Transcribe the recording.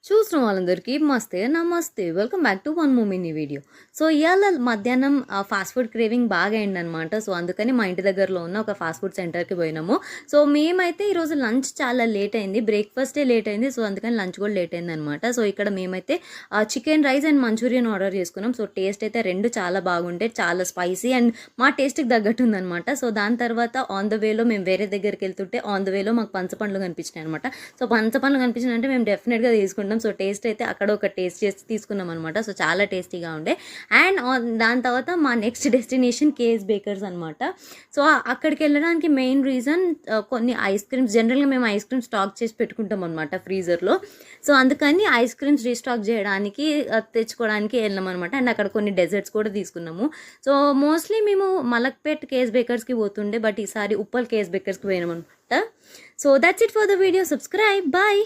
చూసిన వాళ్ళందరికీ మస్తే నమస్తే. Welcome back to one more mini video. So ఇవాళ మధ్యాహ్నం ఫాస్ట్ ఫుడ్ క్రేవింగ్ బాగా అయిందనమాట. సో అందుకని మా ఇంటి దగ్గరలో ఉన్న ఒక ఫాస్ట్ ఫుడ్ సెంటర్కి పోయినాము. సో మేమైతే ఈరోజు లంచ్ చాలా లేట్ అయింది, బ్రేక్ఫాస్టే లేట్ అయింది. సో అందుకని లంచ్ కూడా లేట్ అయింది అనమాట. సో ఇక్కడ మేమైతే chicken rice and Manchurian order చేసుకున్నాం. సో టేస్ట్ అయితే రెండు చాలా బాగుంటాయి, చాలా స్పైసీ అండ్ మా టేస్ట్కి తగ్గట్టు ఉందనమాట. సో దాని తర్వాత ఆన్ ద వేలో మేము వేరే దగ్గరికి వెళ్తుంటే ఆన్ ద వేలో మాకు పంచపండ్లు కనిపించినాయి అనమాట. సో పంచపండ్లు కనిపించినంటే మేము డెఫినెట్గా తీసుకుంటాం. సో టేస్ట్ అయితే అక్కడ ఒక టేస్ట్ చేసి తీసుకున్నాం అనమాట. సో చాలా టేస్టీగా ఉండే. అండ్ దాని తర్వాత మా నెక్స్ట్ డెస్టినేషన్ కేఎస్ బేకర్స్ అనమాట. సో అక్కడికి వెళ్ళడానికి మెయిన్ రీజన్ కొన్ని ఐస్ క్రీమ్స్, జనరల్గా మేము ఐస్ క్రీమ్స్ స్టాక్ చేసి పెట్టుకుంటాం అనమాట ఫ్రీజర్లో. సో అందుకని ఐస్ క్రీమ్స్ రీస్టాక్ చేయడానికి తెచ్చుకోవడానికి వెళ్ళాం అనమాట. అండ్ అక్కడ కొన్ని డెజర్ట్స్ కూడా తీసుకున్నాము. సో మోస్ట్లీ మేము మలక్పేట్ కేఎస్ బేకర్స్కి పోతుండే, బట్ ఈసారి ఉప్పల్ కేఎస్ బేకర్స్కి పోయినాం అనమాట. So that's it for the video. Subscribe. Bye.